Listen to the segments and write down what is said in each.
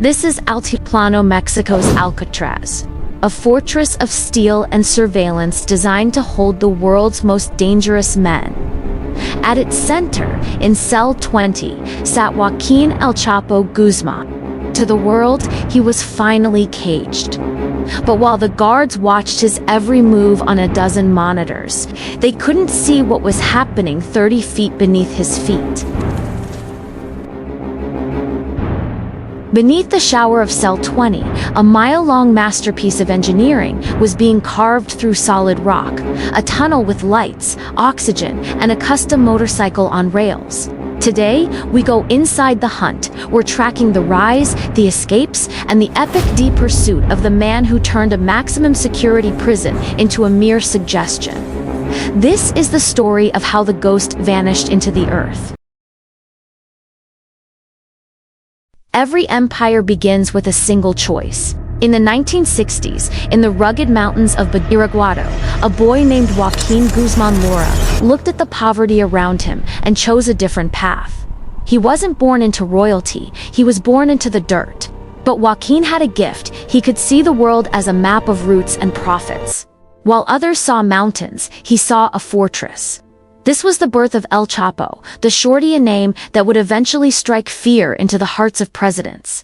This is Altiplano, Mexico's Alcatraz, a fortress of steel and surveillance designed to hold the world's most dangerous men. At its center, in cell 20, sat Joaquin El Chapo Guzman. To the world, he was finally caged. But while the guards watched his every move on a dozen monitors, they couldn't see what was happening 30 feet beneath his feet. Beneath the shower of Cell 20, a mile-long masterpiece of engineering was being carved through solid rock, a tunnel with lights, oxygen, and a custom motorcycle on rails. Today, we go inside the hunt. We're tracking the rise, the escapes, and the epic deep pursuit of the man who turned a maximum security prison into a mere suggestion. This is the story of how the ghost vanished into the earth. Every empire begins with a single choice. In the 1960s, in the rugged mountains of Badiraguado, a boy named Joaquin Guzman looked at the poverty around him and chose a different path. He wasn't born into royalty, he was born into the dirt. But Joaquin had a gift. He could see the world as a map of roots and profits. While others saw mountains, he saw a fortress. This was the birth of El Chapo, the shorty, a name that would eventually strike fear into the hearts of presidents.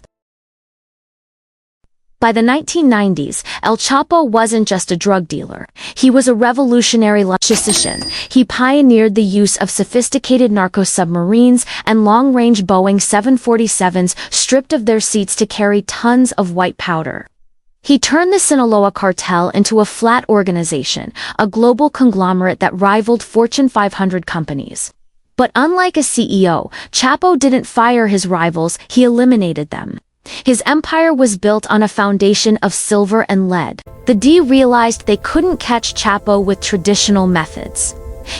By the 1990s, El Chapo wasn't just a drug dealer. He was a revolutionary logistician. He pioneered the use of sophisticated narco-submarines and long-range Boeing 747s stripped of their seats to carry tons of white powder. He turned the Sinaloa cartel into a flat organization, a global conglomerate that rivaled Fortune 500 companies. But unlike a CEO, Chapo didn't fire his rivals, he eliminated them. His empire was built on a foundation of silver and lead. The D realized they couldn't catch Chapo with traditional methods.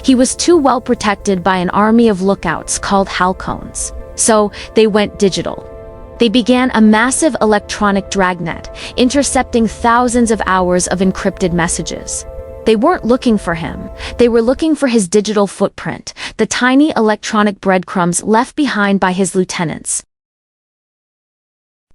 He was too well protected by an army of lookouts called halcones. So they went digital. They began a massive electronic dragnet, intercepting thousands of hours of encrypted messages. They weren't looking for him. They were looking for his digital footprint, the tiny electronic breadcrumbs left behind by his lieutenants.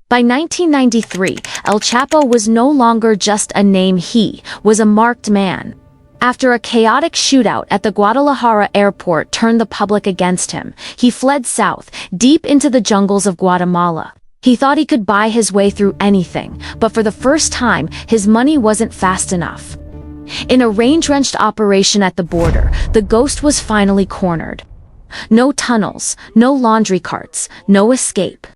By 1993, El Chapo was no longer just a name, he was a marked man. After a chaotic shootout at the Guadalajara airport turned the public against him, he fled south, deep into the jungles of Guatemala. He thought he could buy his way through anything, but for the first time, his money wasn't fast enough. In a range-wrenched operation at the border, the ghost was finally cornered. No tunnels, no laundry carts, no escape.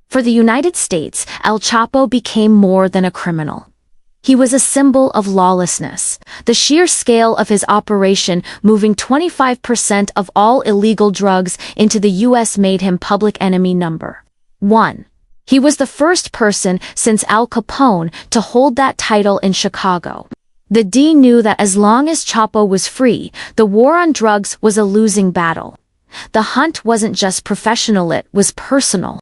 For the United States, El Chapo became more than a criminal. He was a symbol of lawlessness. The sheer scale of his operation, moving 25% of all illegal drugs into the U.S., made him public enemy number 1. He was the first person since Al Capone to hold that title in Chicago. The D knew that as long as Chapo was free, the war on drugs was a losing battle. The hunt wasn't just professional, it was personal.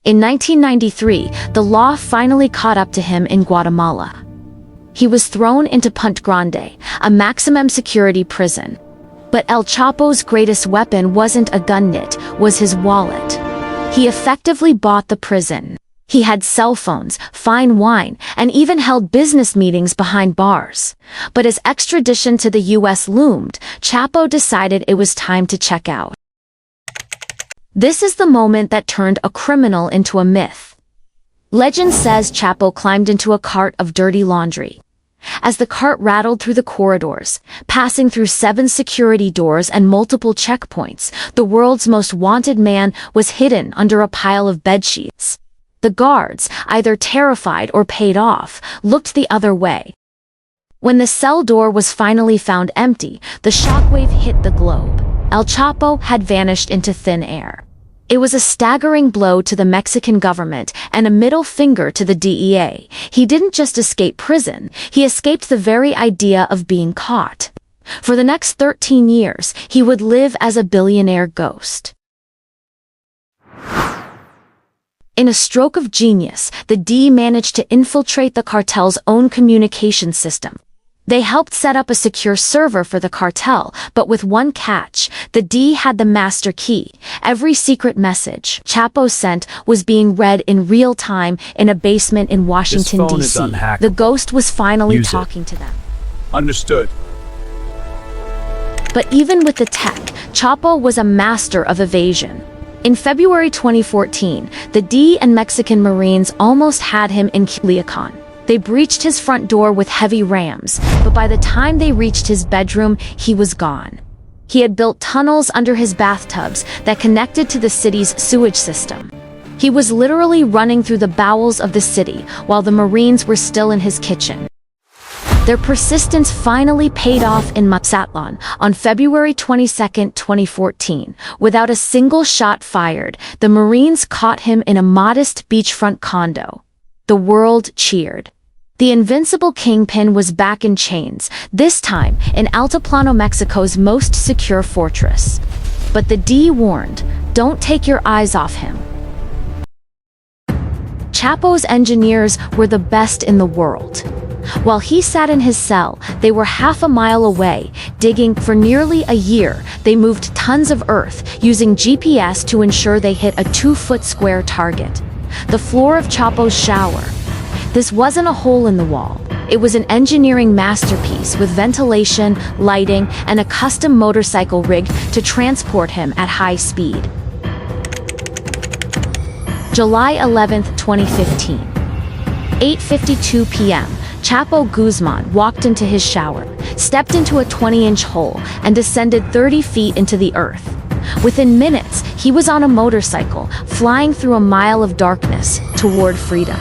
In 1993, the law finally caught up to him in Guatemala. He was thrown into Punta Grande, a maximum security prison. But El Chapo's greatest weapon wasn't a gun, it was his wallet. He effectively bought the prison. He had cell phones, fine wine, and even held business meetings behind bars. But as extradition to the U.S. loomed, Chapo decided it was time to check out. This is the moment that turned a criminal into a myth. Legend says Chapo climbed into a cart of dirty laundry. As the cart rattled through the corridors, passing through 7 security doors and multiple checkpoints, the world's most wanted man was hidden under a pile of bedsheets. The guards, either terrified or paid off, looked the other way. When the cell door was finally found empty, the shockwave hit the globe. El Chapo had vanished into thin air. It was a staggering blow to the Mexican government and a middle finger to the DEA. He didn't just escape prison, he escaped the very idea of being caught. For the next 13 years, he would live as a billionaire ghost. In a stroke of genius, the D managed to infiltrate the cartel's own communication system. They helped set up a secure server for the cartel, but with one catch: the D had the master key. Every secret message Chapo sent was being read in real time in a basement in Washington, D.C. The ghost was finally talking to them. Understood. But even with the tech, Chapo was a master of evasion. In February 2014, the D and Mexican Marines almost had him in Culiacan. They breached his front door with heavy rams, but by the time they reached his bedroom, he was gone. He had built tunnels under his bathtubs that connected to the city's sewage system. He was literally running through the bowels of the city while the Marines were still in his kitchen. Their persistence finally paid off in Mazatlan on February 22, 2014. Without a single shot fired, the Marines caught him in a modest beachfront condo. The world cheered. The invincible Kingpin was back in chains, this time in Altiplano, Mexico's most secure fortress. But the D warned, "Don't take your eyes off him." Chapo's engineers were the best in the world. While he sat in his cell, they were half a mile away, digging. For nearly a year. They moved tons of earth, using GPS to ensure they hit a 2-foot square target. The floor of Chapo's shower. This wasn't a hole in the wall. It was an engineering masterpiece with ventilation, lighting, and a custom motorcycle rig to transport him at high speed. July 11, 2015. 8:52 p.m. Chapo Guzman walked into his shower, stepped into a 20-inch hole, and descended 30 feet into the earth. Within minutes, he was on a motorcycle, flying through a mile of darkness toward freedom.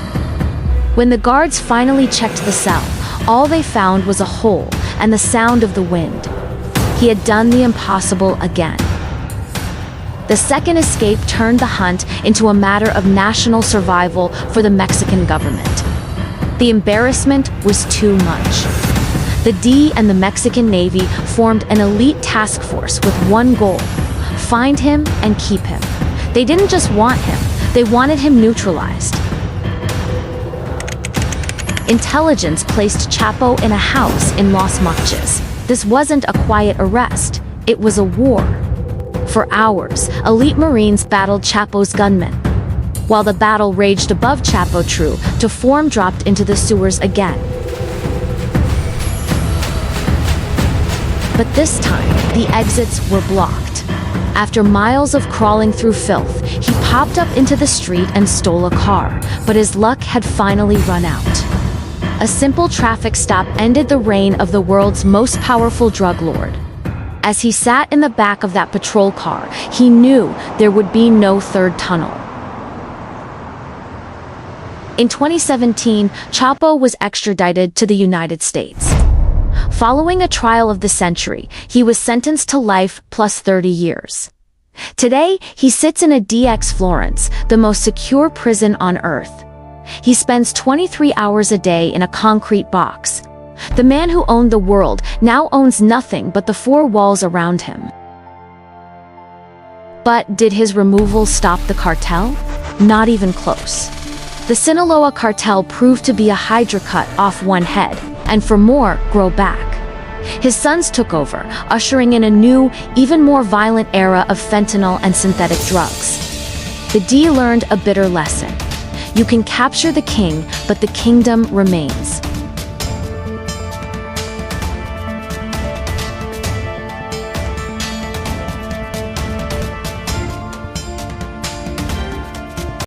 When the guards finally checked the cell, all they found was a hole and the sound of the wind. He had done the impossible again. The second escape turned the hunt into a matter of national survival for the Mexican government. The embarrassment was too much. The D and the Mexican Navy formed an elite task force with one goal: find him and keep him. They didn't just want him, they wanted him neutralized. Intelligence placed Chapo in a house in Los Mochis. This wasn't a quiet arrest, it was a war. For hours, elite Marines battled Chapo's gunmen. While the battle raged above Chapo, true to form, dropped into the sewers again. But this time, the exits were blocked. After miles of crawling through filth, he popped up into the street and stole a car, but his luck had finally run out. A simple traffic stop ended the reign of the world's most powerful drug lord. As he sat in the back of that patrol car, he knew there would be no third tunnel. In 2017, Chapo was extradited to the United States. Following a trial of the century, he was sentenced to life plus 30 years. Today, he sits in a DX Florence, the most secure prison on Earth. He spends 23 hours a day in a concrete box. The man who owned the world now owns nothing but the 4 walls around him. But did his removal stop the cartel? Not even close. The Sinaloa cartel proved to be a hydra cut off one head, and for more, grow back. His sons took over, ushering in a new, even more violent era of fentanyl and synthetic drugs. The D learned a bitter lesson. You can capture the king, but the kingdom remains.